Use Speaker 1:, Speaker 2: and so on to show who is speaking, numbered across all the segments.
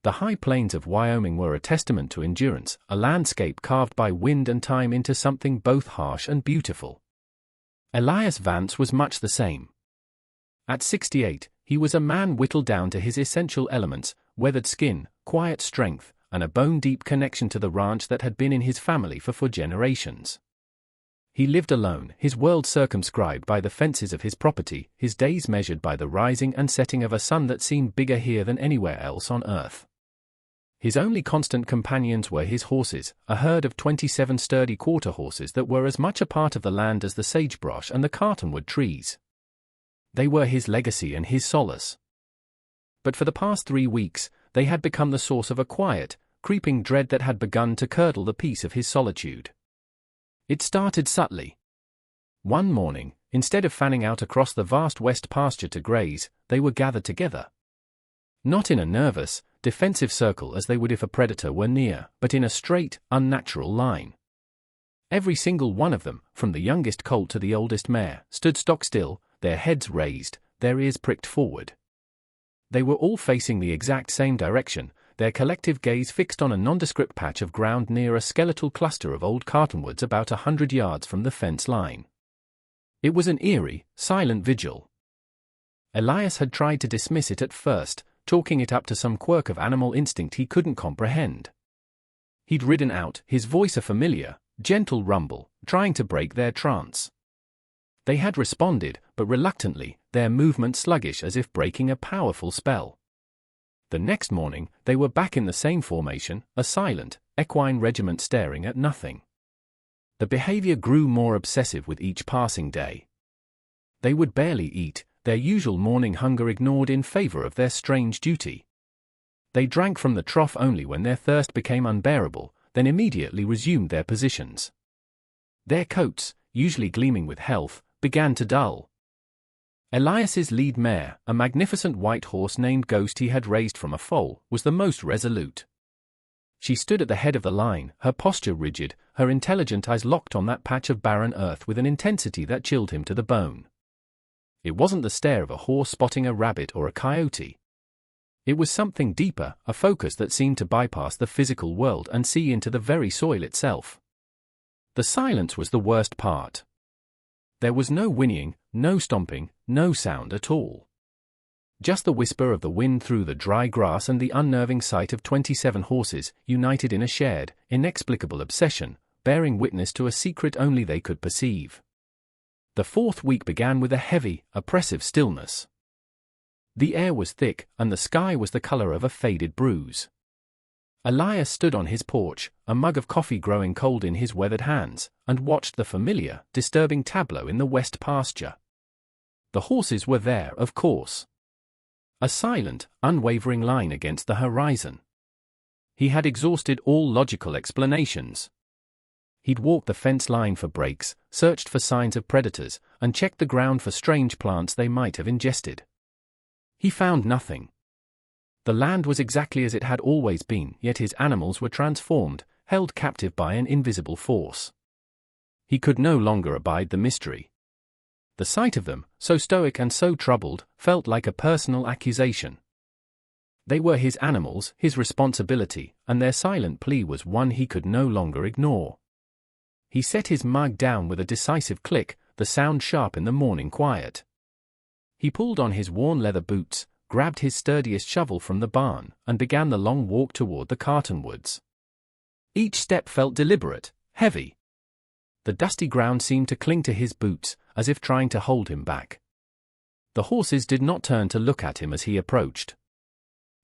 Speaker 1: The high plains of Wyoming were a testament to endurance, a landscape carved by wind and time into something both harsh and beautiful. Elias Vance was much the same. At 68, he was a man whittled down to his essential elements: weathered skin, quiet strength, and a bone-deep connection to the ranch that had been in his family for 4 generations. He lived alone, his world circumscribed by the fences of his property, his days measured by the rising and setting of a sun that seemed bigger here than anywhere else on earth. His only constant companions were his horses, a herd of 27 sturdy quarter horses that were as much a part of the land as the sagebrush and the cottonwood trees. They were his legacy and his solace. But for the past 3 weeks, they had become the source of a quiet, creeping dread that had begun to curdle the peace of his solitude. It started subtly. One morning, instead of fanning out across the vast west pasture to graze, they were gathered together. Not in a nervous, defensive circle as they would if a predator were near, but in a straight, unnatural line. Every single one of them, from the youngest colt to the oldest mare, stood stock still, their heads raised, their ears pricked forward. They were all facing the exact same direction, their collective gaze fixed on a nondescript patch of ground near a skeletal cluster of old cottonwoods about 100 yards from the fence line. It was an eerie, silent vigil. Elias had tried to dismiss it at first, chalking it up to some quirk of animal instinct he couldn't comprehend. He'd ridden out, his voice a familiar, gentle rumble, trying to break their trance. They had responded, but reluctantly, their movement sluggish as if breaking a powerful spell. The next morning, they were back in the same formation, a silent, equine regiment staring at nothing. The behavior grew more obsessive with each passing day. They would barely eat, their usual morning hunger ignored in favor of their strange duty. They drank from the trough only when their thirst became unbearable, then immediately resumed their positions. Their coats, usually gleaming with health, began to dull. Elias's lead mare, a magnificent white horse named Ghost he had raised from a foal, was the most resolute. She stood at the head of the line, her posture rigid, her intelligent eyes locked on that patch of barren earth with an intensity that chilled him to the bone. It wasn't the stare of a horse spotting a rabbit or a coyote. It was something deeper, a focus that seemed to bypass the physical world and see into the very soil itself. The silence was the worst part. There was no whinnying, no stomping, no sound at all. Just the whisper of the wind through the dry grass and the unnerving sight of 27 horses, united in a shared, inexplicable obsession, bearing witness to a secret only they could perceive. The 4th week began with a heavy, oppressive stillness. The air was thick, and the sky was the color of a faded bruise. Elias stood on his porch, a mug of coffee growing cold in his weathered hands, and watched the familiar, disturbing tableau in the west pasture. The horses were there, of course. A silent, unwavering line against the horizon. He had exhausted all logical explanations. He'd walked the fence line for breaks, searched for signs of predators, and checked the ground for strange plants they might have ingested. He found nothing. The land was exactly as it had always been, yet his animals were transformed, held captive by an invisible force. He could no longer abide the mystery. The sight of them, so stoic and so troubled, felt like a personal accusation. They were his animals, his responsibility, and their silent plea was one he could no longer ignore. He set his mug down with a decisive click, the sound sharp in the morning quiet. He pulled on his worn leather boots, grabbed his sturdiest shovel from the barn, and began the long walk toward the cottonwoods. Each step felt deliberate, heavy. The dusty ground seemed to cling to his boots, as if trying to hold him back. The horses did not turn to look at him as he approached.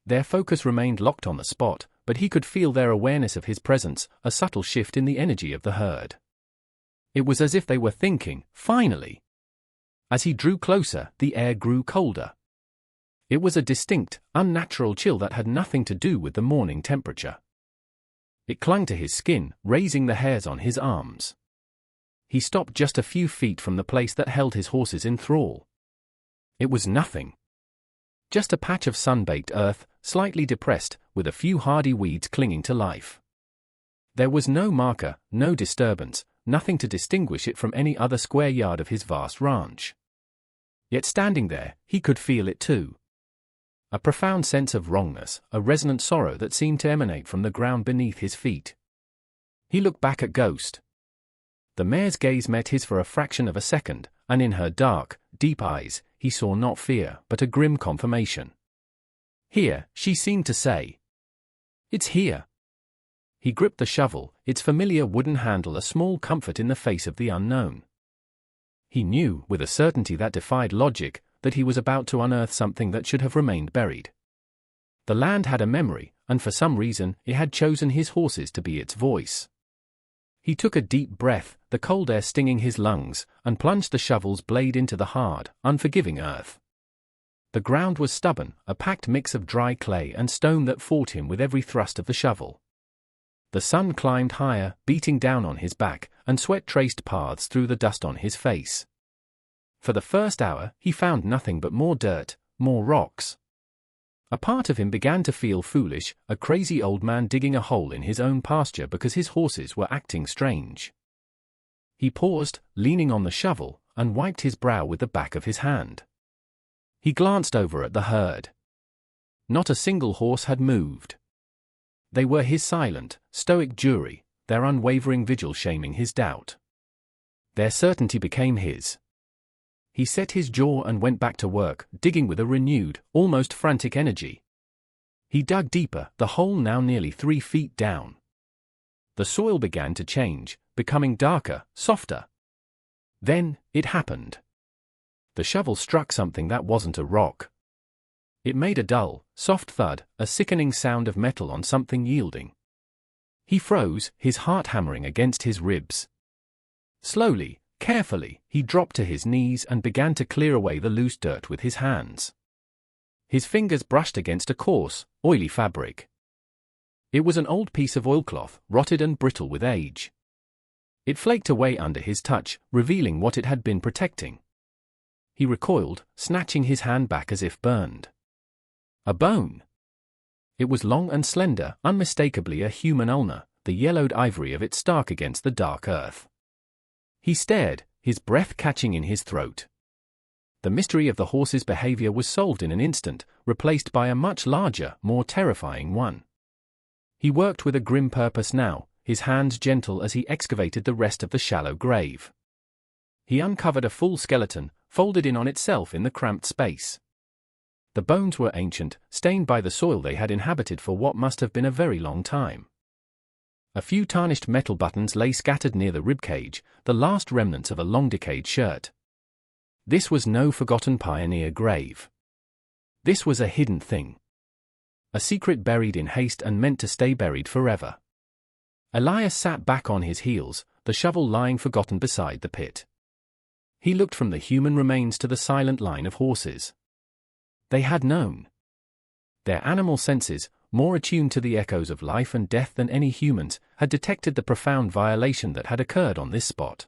Speaker 1: Their focus remained locked on the spot, but he could feel their awareness of his presence, a subtle shift in the energy of the herd. It was as if they were thinking, finally. As he drew closer, the air grew colder. It was a distinct, unnatural chill that had nothing to do with the morning temperature. It clung to his skin, raising the hairs on his arms. He stopped just a few feet from the place that held his horses in thrall. It was nothing. Just a patch of sun-baked earth, slightly depressed, with a few hardy weeds clinging to life. There was no marker, no disturbance, nothing to distinguish it from any other square yard of his vast ranch. Yet standing there, he could feel it too. A profound sense of wrongness, a resonant sorrow that seemed to emanate from the ground beneath his feet. He looked back at Ghost. The mare's gaze met his for a fraction of a second, and in her dark, deep eyes, he saw not fear, but a grim confirmation. "Here," she seemed to say. "It's here." He gripped the shovel, its familiar wooden handle a small comfort in the face of the unknown. He knew, with a certainty that defied logic, that he was about to unearth something that should have remained buried. The land had a memory, and for some reason, it had chosen his horses to be its voice. He took a deep breath, the cold air stinging his lungs, and plunged the shovel's blade into the hard, unforgiving earth. The ground was stubborn, a packed mix of dry clay and stone that fought him with every thrust of the shovel. The sun climbed higher, beating down on his back, and sweat traced paths through the dust on his face. For the first hour, he found nothing but more dirt, more rocks. A part of him began to feel foolish, a crazy old man digging a hole in his own pasture because his horses were acting strange. He paused, leaning on the shovel, and wiped his brow with the back of his hand. He glanced over at the herd. Not a single horse had moved. They were his silent, stoic jury, their unwavering vigil shaming his doubt. Their certainty became his. He set his jaw and went back to work, digging with a renewed, almost frantic energy. He dug deeper, the hole now nearly 3 feet down. The soil began to change, becoming darker, softer. Then, it happened. The shovel struck something that wasn't a rock. It made a dull, soft thud, a sickening sound of metal on something yielding. He froze, his heart hammering against his ribs. Slowly, carefully, he dropped to his knees and began to clear away the loose dirt with his hands. His fingers brushed against a coarse, oily fabric. It was an old piece of oilcloth, rotted and brittle with age. It flaked away under his touch, revealing what it had been protecting. He recoiled, snatching his hand back as if burned. A bone. It was long and slender, unmistakably a human ulna, the yellowed ivory of it stark against the dark earth. He stared, his breath catching in his throat. The mystery of the horse's behavior was solved in an instant, replaced by a much larger, more terrifying one. He worked with a grim purpose now, his hands gentle as he excavated the rest of the shallow grave. He uncovered a full skeleton, folded in on itself in the cramped space. The bones were ancient, stained by the soil they had inhabited for what must have been a very long time. A few tarnished metal buttons lay scattered near the ribcage, the last remnants of a long-decayed shirt. This was no forgotten pioneer grave. This was a hidden thing. A secret buried in haste and meant to stay buried forever. Elias sat back on his heels, the shovel lying forgotten beside the pit. He looked from the human remains to the silent line of horses. They had known. Their animal senses, more attuned to the echoes of life and death than any humans, had detected the profound violation that had occurred on this spot.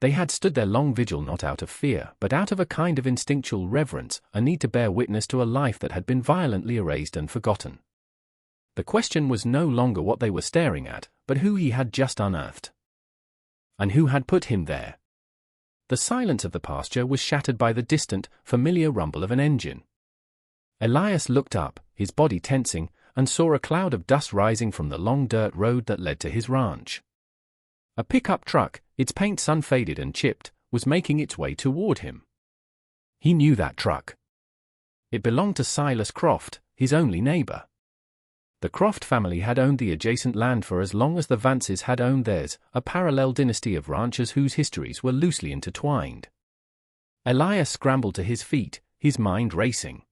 Speaker 1: They had stood their long vigil not out of fear, but out of a kind of instinctual reverence, a need to bear witness to a life that had been violently erased and forgotten. The question was no longer what they were staring at, but who he had just unearthed. And who had put him there? The silence of the pasture was shattered by the distant, familiar rumble of an engine. Elias looked up, his body tensing, and saw a cloud of dust rising from the long dirt road that led to his ranch. A pickup truck, its paint sun-faded and chipped, was making its way toward him. He knew that truck. It belonged to Silas Croft, his only neighbor. The Croft family had owned the adjacent land for as long as the Vances had owned theirs, a parallel dynasty of ranchers whose histories were loosely intertwined. Elias scrambled to his feet, his mind racing.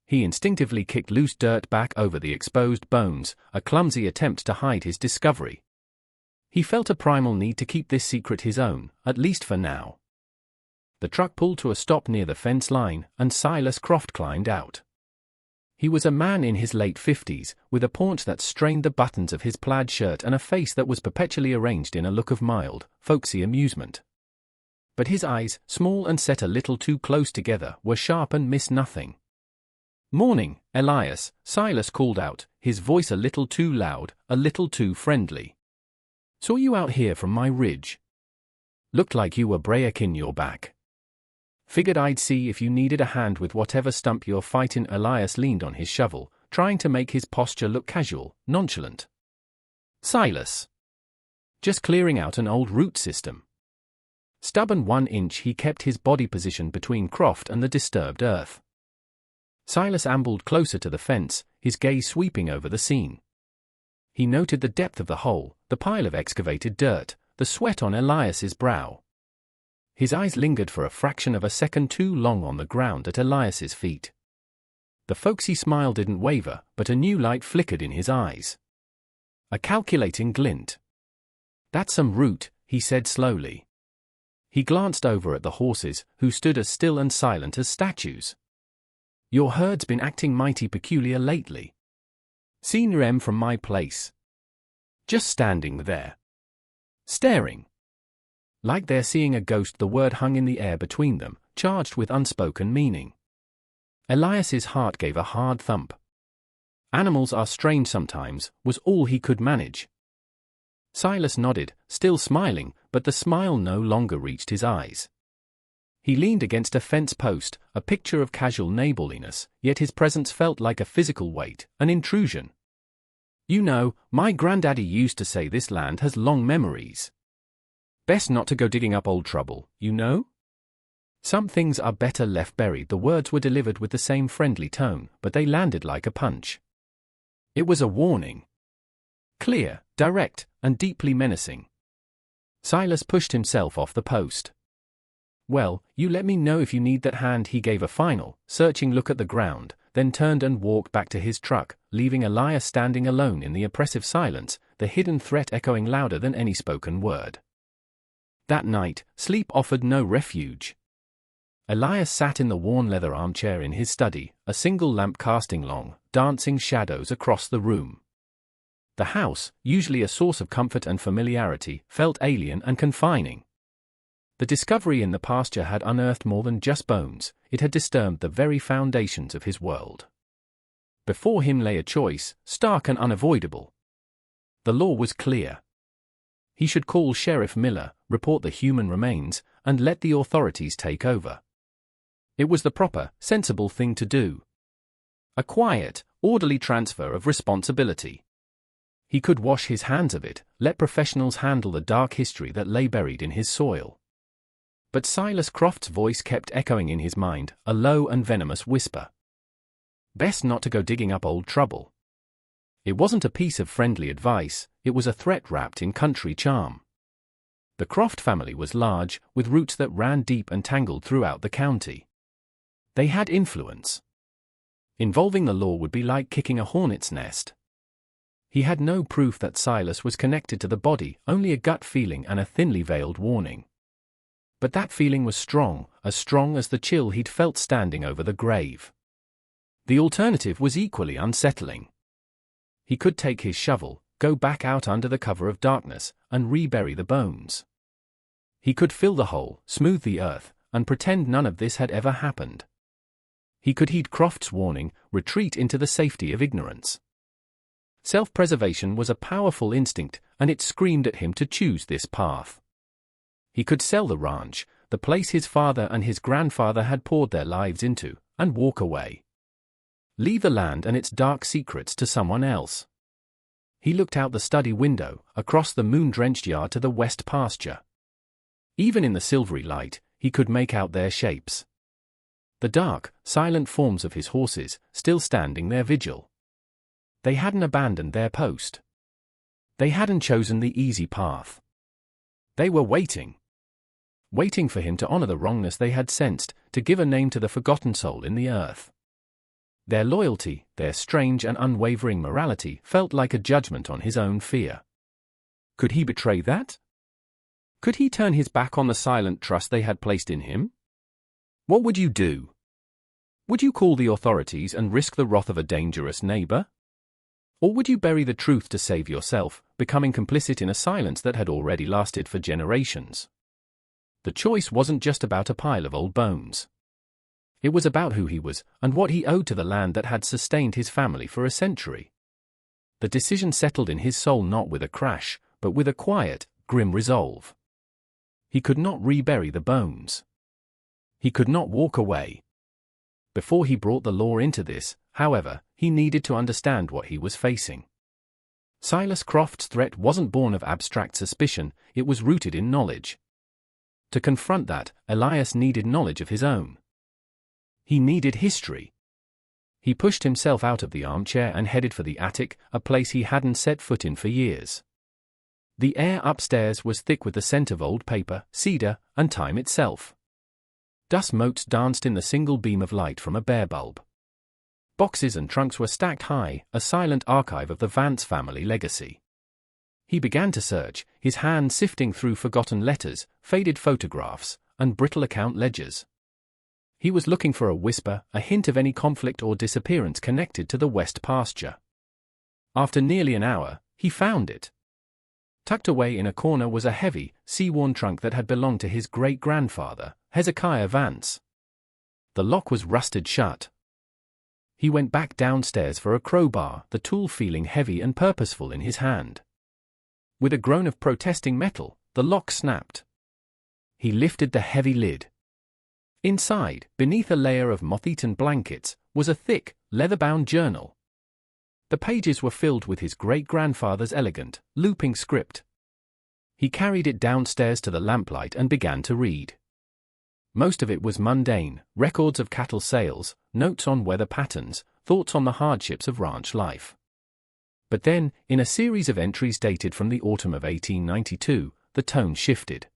Speaker 1: He instinctively kicked loose dirt back over the exposed bones, a clumsy attempt to hide his discovery. He felt a primal need to keep this secret his own, at least for now. The truck pulled to a stop near the fence line, and Silas Croft climbed out. He was a man in his late 50s, with a paunch that strained the buttons of his plaid shirt and a face that was perpetually arranged in a look of mild, folksy amusement. But his eyes, small and set a little too close together, were sharp and missed nothing. "Morning, Elias," Silas called out, his voice a little too loud, a little too friendly. "Saw you out here from my ridge. Looked like you were breaking your back." Figured I'd see if you needed a hand with whatever stump you're fightin'. Elias leaned on his shovel, trying to make his posture look casual, nonchalant. Silas. Just clearing out an old root system. Stubborn 1 inch, he kept his body positioned between Croft and the disturbed earth. Silas ambled closer to the fence, his gaze sweeping over the scene. He noted the depth of the hole, the pile of excavated dirt, the sweat on Elias's brow. His eyes lingered for a fraction of a second too long on the ground at Elias's feet. The folksy smile didn't waver, but a new light flickered in his eyes. A calculating glint. That's some root, he said slowly. He glanced over at the horses, who stood as still and silent as statues. Your herd's been acting mighty peculiar lately. Seen 'em from my place. Just standing there. Staring. Like they're seeing a ghost. The word hung in the air between them, charged with unspoken meaning. Elias's heart gave a hard thump. Animals are strange sometimes, was all he could manage. Silas nodded, still smiling, but the smile no longer reached his eyes. He leaned against a fence post, a picture of casual neighborliness, yet his presence felt like a physical weight, an intrusion. You know, my granddaddy used to say this land has long memories. Best not to go digging up old trouble, you know? Some things are better left buried. The words were delivered with the same friendly tone, but they landed like a punch. It was a warning. Clear, direct, and deeply menacing. Silas pushed himself off the post. Well, you let me know if you need that hand. He gave a final, searching look at the ground, then turned and walked back to his truck, leaving Elias standing alone in the oppressive silence, the hidden threat echoing louder than any spoken word. That night, sleep offered no refuge. Elias sat in the worn leather armchair in his study, a single lamp casting long, dancing shadows across the room. The house, usually a source of comfort and familiarity, felt alien and confining. The discovery in the pasture had unearthed more than just bones, it had disturbed the very foundations of his world. Before him lay a choice, stark and unavoidable. The law was clear. He should call Sheriff Miller, report the human remains, and let the authorities take over. It was the proper, sensible thing to do. A quiet, orderly transfer of responsibility. He could wash his hands of it, let professionals handle the dark history that lay buried in his soil. But Silas Croft's voice kept echoing in his mind, a low and venomous whisper. Best not to go digging up old trouble. It wasn't a piece of friendly advice, it was a threat wrapped in country charm. The Croft family was large, with roots that ran deep and tangled throughout the county. They had influence. Involving the law would be like kicking a hornet's nest. He had no proof that Silas was connected to the body, only a gut feeling and a thinly veiled warning. But that feeling was strong as the chill he'd felt standing over the grave. The alternative was equally unsettling. He could take his shovel, go back out under the cover of darkness, and rebury the bones. He could fill the hole, smooth the earth, and pretend none of this had ever happened. He could heed Croft's warning, retreat into the safety of ignorance. Self-preservation was a powerful instinct, and it screamed at him to choose this path. He could sell the ranch, the place his father and his grandfather had poured their lives into, and walk away. Leave the land and its dark secrets to someone else. He looked out the study window, across the moon-drenched yard to the west pasture. Even in the silvery light, he could make out their shapes. The dark, silent forms of his horses, still standing their vigil. They hadn't abandoned their post. They hadn't chosen the easy path. They were waiting. Waiting for him to honor the wrongness they had sensed, to give a name to the forgotten soul in the earth. Their loyalty, their strange and unwavering morality, felt like a judgment on his own fear. Could he betray that? Could he turn his back on the silent trust they had placed in him? What would you do? Would you call the authorities and risk the wrath of a dangerous neighbor? Or would you bury the truth to save yourself, becoming complicit in a silence that had already lasted for generations? The choice wasn't just about a pile of old bones. It was about who he was, and what he owed to the land that had sustained his family for a century. The decision settled in his soul not with a crash, but with a quiet, grim resolve. He could not rebury the bones. He could not walk away. Before he brought the law into this, however, he needed to understand what he was facing. Silas Croft's threat wasn't born of abstract suspicion, it was rooted in knowledge. To confront that, Elias needed knowledge of his own. He needed history. He pushed himself out of the armchair and headed for the attic, a place he hadn't set foot in for years. The air upstairs was thick with the scent of old paper, cedar, and time itself. Dust motes danced in the single beam of light from a bare bulb. Boxes and trunks were stacked high, a silent archive of the Vance family legacy. He began to search, his hand sifting through forgotten letters, faded photographs, and brittle account ledgers. He was looking for a whisper, a hint of any conflict or disappearance connected to the West pasture. After nearly an hour, he found it. Tucked away in a corner was a heavy, sea-worn trunk that had belonged to his great-grandfather, Hezekiah Vance. The lock was rusted shut. He went back downstairs for a crowbar, the tool feeling heavy and purposeful in his hand. With a groan of protesting metal, the lock snapped. He lifted the heavy lid. Inside, beneath a layer of moth-eaten blankets, was a thick, leather-bound journal. The pages were filled with his great-grandfather's elegant, looping script. He carried it downstairs to the lamplight and began to read. Most of it was mundane, records of cattle sales, notes on weather patterns, thoughts on the hardships of ranch life. But then, in a series of entries dated from the autumn of 1892, the tone shifted.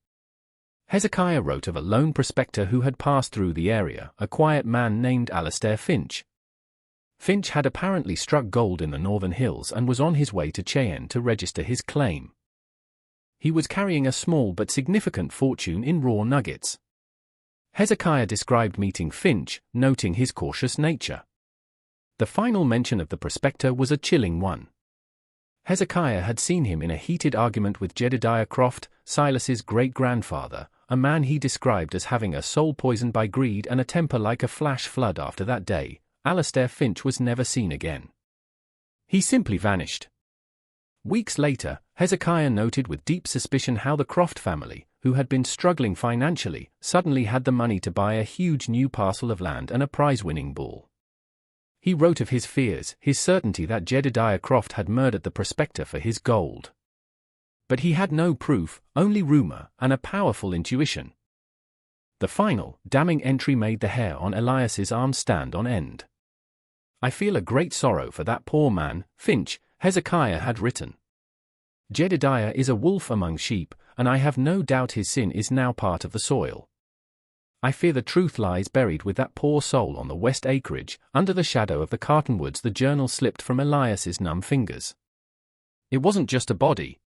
Speaker 1: Hezekiah wrote of a lone prospector who had passed through the area, a quiet man named Alastair Finch. Finch had apparently struck gold in the northern hills and was on his way to Cheyenne to register his claim. He was carrying a small but significant fortune in raw nuggets. Hezekiah described meeting Finch, noting his cautious nature. The final mention of the prospector was a chilling one. Hezekiah had seen him in a heated argument with Jedediah Croft, Silas's great-grandfather, a man he described as having a soul poisoned by greed and a temper like a flash flood. After that day, Alastair Finch was never seen again. He simply vanished. Weeks later, Hezekiah noted with deep suspicion how the Croft family, who had been struggling financially, suddenly had the money to buy a huge new parcel of land and a prize-winning bull. He wrote of his fears, his certainty that Jedediah Croft had murdered the prospector for his gold. But he had no proof, only rumor, and a powerful intuition. The final, damning entry made the hair on Elias's arm stand on end. "I feel a great sorrow for that poor man, Finch," Hezekiah had written. "Jedediah is a wolf among sheep, and I have no doubt his sin is now part of the soil. I fear the truth lies buried with that poor soul on the west acreage, under the shadow of the cottonwoods." The journal slipped from Elias's numb fingers. It wasn't just a body.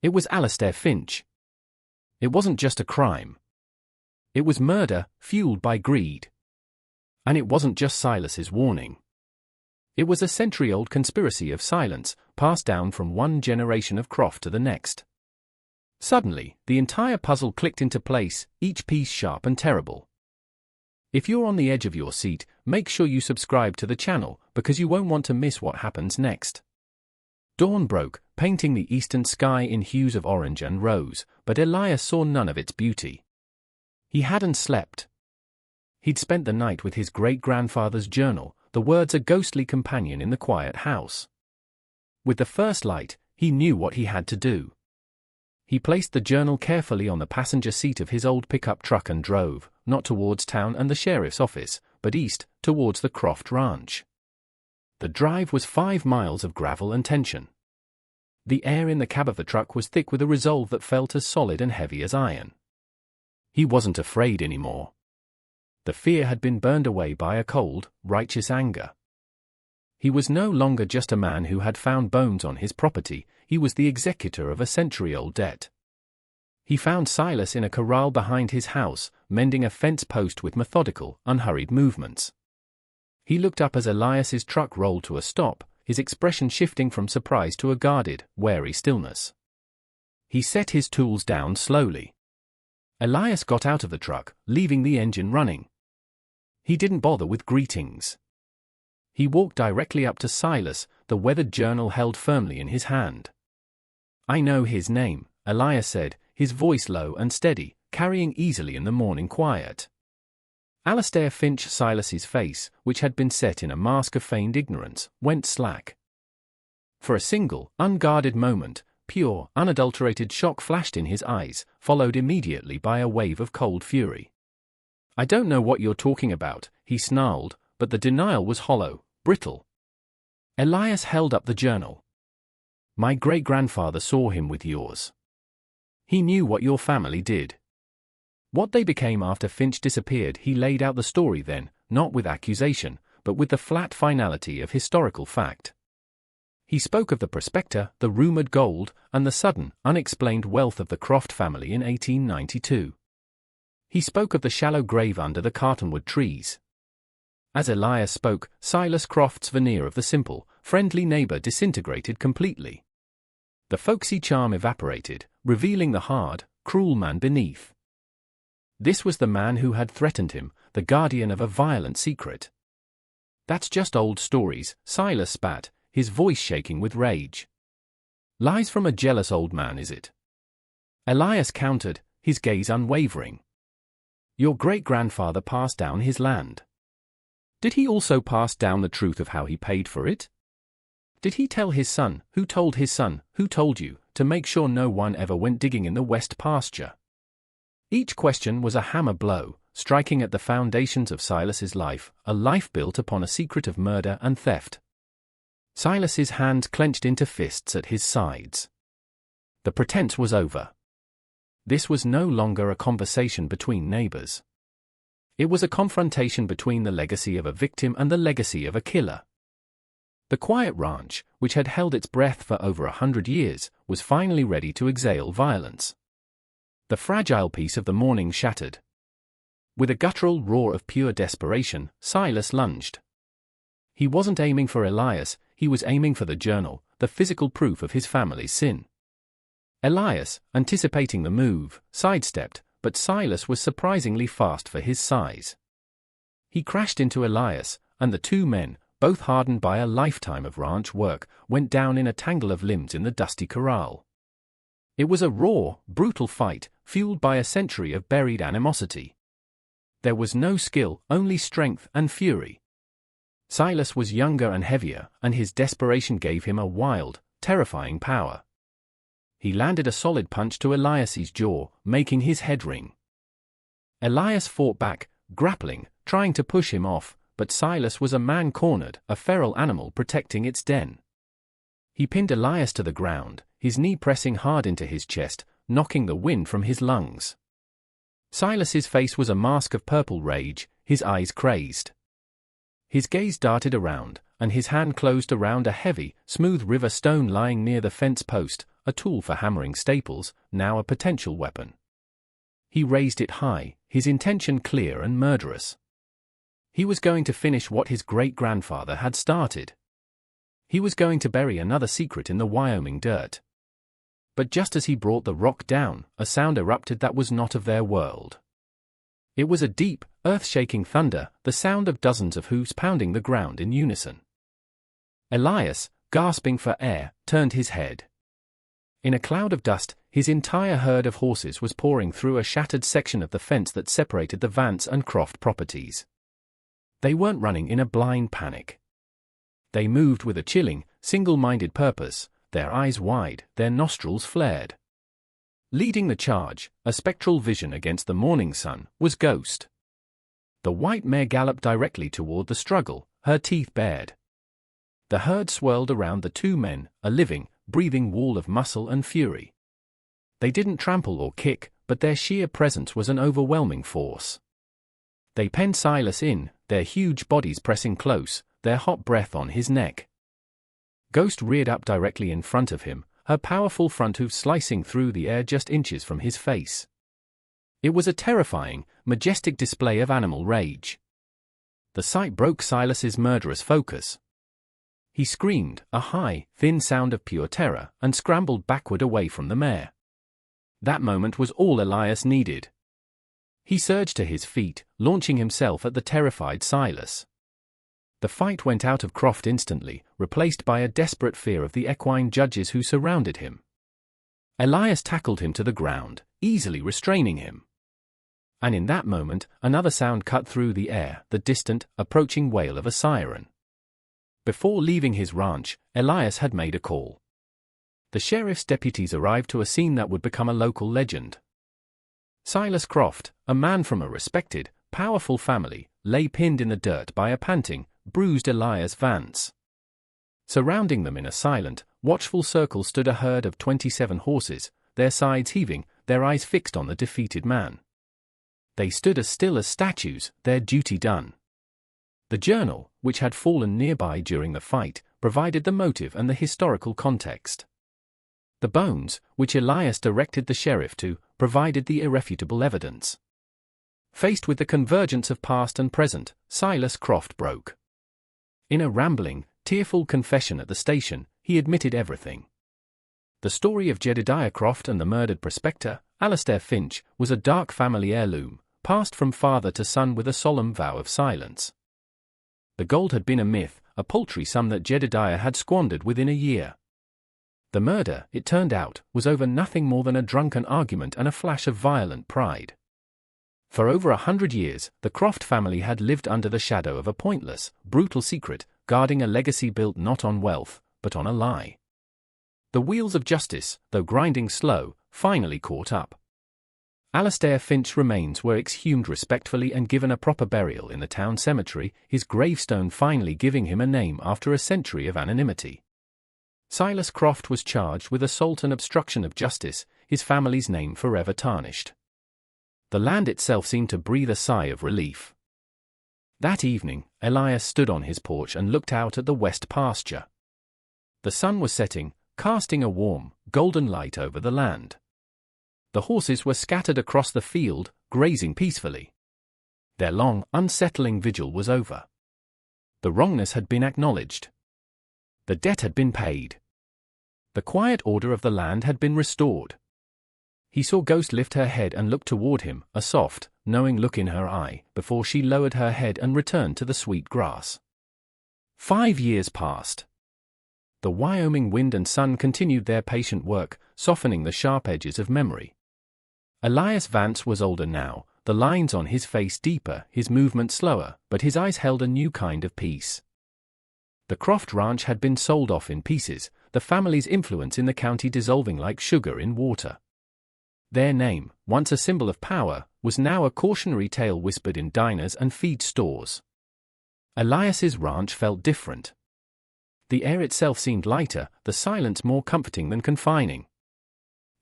Speaker 1: It was Alastair Finch. It wasn't just a crime. It was murder, fueled by greed. And it wasn't just Silas's warning. It was a century-old conspiracy of silence, passed down from one generation of Croft to the next. Suddenly, the entire puzzle clicked into place, each piece sharp and terrible. If you're on the edge of your seat, make sure you subscribe to the channel, because you won't want to miss what happens next. Dawn broke, painting the eastern sky in hues of orange and rose, but Elias saw none of its beauty. He hadn't slept. He'd spent the night with his great-grandfather's journal, the words a ghostly companion in the quiet house. With the first light, he knew what he had to do. He placed the journal carefully on the passenger seat of his old pickup truck and drove, not towards town and the sheriff's office, but east, towards the Croft Ranch. The drive was 5 miles of gravel and tension. The air in the cab of the truck was thick with a resolve that felt as solid and heavy as iron. He wasn't afraid anymore. The fear had been burned away by a cold, righteous anger. He was no longer just a man who had found bones on his property, he was the executor of a century-old debt. He found Silas in a corral behind his house, mending a fence post with methodical, unhurried movements. He looked up as Elias's truck rolled to a stop, his expression shifting from surprise to a guarded, wary stillness. He set his tools down slowly. Elias got out of the truck, leaving the engine running. He didn't bother with greetings. He walked directly up to Silas, the weathered journal held firmly in his hand. "I know his name," Elias said, his voice low and steady, carrying easily in the morning quiet. Alastair Finch Silas's face, which had been set in a mask of feigned ignorance, went slack. For a single, unguarded moment, pure, unadulterated shock flashed in his eyes, followed immediately by a wave of cold fury. "I don't know what you're talking about," he snarled, but the denial was hollow, brittle. Elias held up the journal. "My great-grandfather saw him with yours. He knew what your family did. What they became after Finch disappeared." He laid out the story then, not with accusation, but with the flat finality of historical fact. He spoke of the prospector, the rumored gold, and the sudden, unexplained wealth of the Croft family in 1892. He spoke of the shallow grave under the cartonwood trees. As Elias spoke, Silas Croft's veneer of the simple, friendly neighbor disintegrated completely. The folksy charm evaporated, revealing the hard, cruel man beneath. This was the man who had threatened him, the guardian of a violent secret. "That's just old stories," Silas spat, his voice shaking with rage. "Lies from a jealous old man, is it?" Elias countered, his gaze unwavering. "Your great-grandfather passed down his land. Did he also pass down the truth of how he paid for it? Did he tell his son, who told his son, who told you, to make sure no one ever went digging in the west pasture?" Each question was a hammer blow, striking at the foundations of Silas's life, a life built upon a secret of murder and theft. Silas's hands clenched into fists at his sides. The pretense was over. This was no longer a conversation between neighbors. It was a confrontation between the legacy of a victim and the legacy of a killer. The quiet ranch, which had held its breath for over 100 years, was finally ready to exhale violence. The fragile peace of the morning shattered. With a guttural roar of pure desperation, Silas lunged. He wasn't aiming for Elias, he was aiming for the journal, the physical proof of his family's sin. Elias, anticipating the move, sidestepped, but Silas was surprisingly fast for his size. He crashed into Elias, and the two men, both hardened by a lifetime of ranch work, went down in a tangle of limbs in the dusty corral. It was a raw, brutal fight, fueled by a century of buried animosity. There was no skill, only strength and fury. Silas was younger and heavier, and his desperation gave him a wild, terrifying power. He landed a solid punch to Elias's jaw, making his head ring. Elias fought back, grappling, trying to push him off, but Silas was a man cornered, a feral animal protecting its den. He pinned Elias to the ground, his knee pressing hard into his chest, knocking the wind from his lungs. Silas's face was a mask of purple rage, his eyes crazed. His gaze darted around, and his hand closed around a heavy, smooth river stone lying near the fence post, a tool for hammering staples, now a potential weapon. He raised it high, his intention clear and murderous. He was going to finish what his great-grandfather had started. He was going to bury another secret in the Wyoming dirt. But just as he brought the rock down, a sound erupted that was not of their world. It was a deep, earth-shaking thunder, the sound of dozens of hoofs pounding the ground in unison. Elias, gasping for air, turned his head. In a cloud of dust, his entire herd of horses was pouring through a shattered section of the fence that separated the Vance and Croft properties. They weren't running in a blind panic. They moved with a chilling, single-minded purpose, their eyes wide, their nostrils flared. Leading the charge, a spectral vision against the morning sun, was Ghost. The white mare galloped directly toward the struggle, her teeth bared. The herd swirled around the two men, a living, breathing wall of muscle and fury. They didn't trample or kick, but their sheer presence was an overwhelming force. They penned Silas in, their huge bodies pressing close, their hot breath on his neck. Ghost reared up directly in front of him, her powerful front hoof slicing through the air just inches from his face. It was a terrifying, majestic display of animal rage. The sight broke Silas's murderous focus. He screamed, a high, thin sound of pure terror, and scrambled backward away from the mare. That moment was all Elias needed. He surged to his feet, launching himself at the terrified Silas. The fight went out of Croft instantly, replaced by a desperate fear of the equine judges who surrounded him. Elias tackled him to the ground, easily restraining him. And in that moment, another sound cut through the air, the distant, approaching wail of a siren. Before leaving his ranch, Elias had made a call. The sheriff's deputies arrived to a scene that would become a local legend. Silas Croft, a man from a respected, powerful family, lay pinned in the dirt by a panting, bruised Elias Vance. Surrounding them in a silent, watchful circle stood a herd of 27 horses, their sides heaving, their eyes fixed on the defeated man. They stood as still as statues, their duty done. The journal, which had fallen nearby during the fight, provided the motive and the historical context. The bones, which Elias directed the sheriff to, provided the irrefutable evidence. Faced with the convergence of past and present, Silas Croft broke. In a rambling, tearful confession at the station, he admitted everything. The story of Jedediah Croft and the murdered prospector, Alastair Finch, was a dark family heirloom, passed from father to son with a solemn vow of silence. The gold had been a myth, a paltry sum that Jedediah had squandered within a year. The murder, it turned out, was over nothing more than a drunken argument and a flash of violent pride. For over 100 years, the Croft family had lived under the shadow of a pointless, brutal secret, guarding a legacy built not on wealth, but on a lie. The wheels of justice, though grinding slow, finally caught up. Alastair Finch's remains were exhumed respectfully and given a proper burial in the town cemetery, his gravestone finally giving him a name after a century of anonymity. Silas Croft was charged with assault and obstruction of justice, his family's name forever tarnished. The land itself seemed to breathe a sigh of relief. That evening, Elias stood on his porch and looked out at the west pasture. The sun was setting, casting a warm, golden light over the land. The horses were scattered across the field, grazing peacefully. Their long, unsettling vigil was over. The wrongness had been acknowledged. The debt had been paid. The quiet order of the land had been restored. He saw Ghost lift her head and look toward him, a soft, knowing look in her eye, before she lowered her head and returned to the sweet grass. 5 years passed. The Wyoming wind and sun continued their patient work, softening the sharp edges of memory. Elias Vance was older now, the lines on his face deeper, his movement slower, but his eyes held a new kind of peace. The Croft ranch had been sold off in pieces, the family's influence in the county dissolving like sugar in water. Their name, once a symbol of power, was now a cautionary tale whispered in diners and feed stores. Elias's ranch felt different. The air itself seemed lighter, the silence more comforting than confining.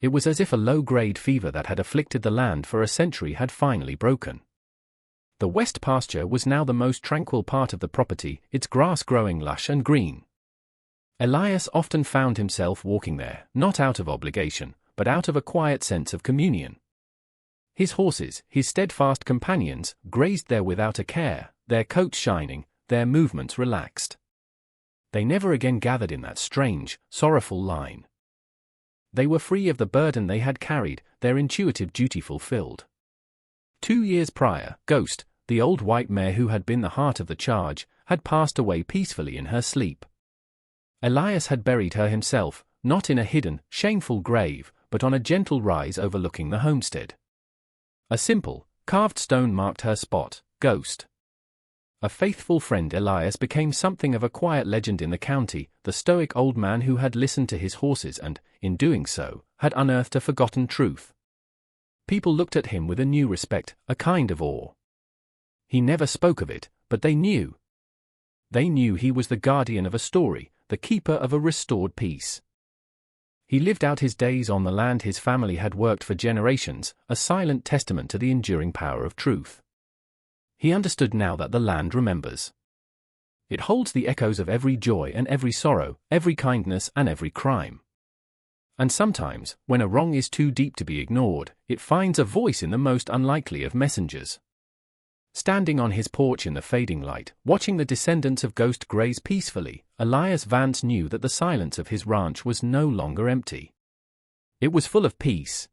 Speaker 1: It was as if a low-grade fever that had afflicted the land for a century had finally broken. The west pasture was now the most tranquil part of the property, its grass growing lush and green. Elias often found himself walking there, not out of obligation, but out of a quiet sense of communion. His horses, his steadfast companions, grazed there without a care, their coats shining, their movements relaxed. They never again gathered in that strange, sorrowful line. They were free of the burden they had carried, their intuitive duty fulfilled. 2 years prior, Ghost, the old white mare who had been the heart of the charge, had passed away peacefully in her sleep. Elias had buried her himself, not in a hidden, shameful grave, but on a gentle rise overlooking the homestead. A simple, carved stone marked her spot, Ghost. A faithful friend, Elias became something of a quiet legend in the county, the stoic old man who had listened to his horses and, in doing so, had unearthed a forgotten truth. People looked at him with a new respect, a kind of awe. He never spoke of it, but they knew. They knew he was the guardian of a story, the keeper of a restored peace. He lived out his days on the land his family had worked for generations, a silent testament to the enduring power of truth. He understood now that the land remembers. It holds the echoes of every joy and every sorrow, every kindness and every crime. And sometimes, when a wrong is too deep to be ignored, it finds a voice in the most unlikely of messengers. Standing on his porch in the fading light, watching the descendants of Ghost graze peacefully, Elias Vance knew that the silence of his ranch was no longer empty. It was full of peace.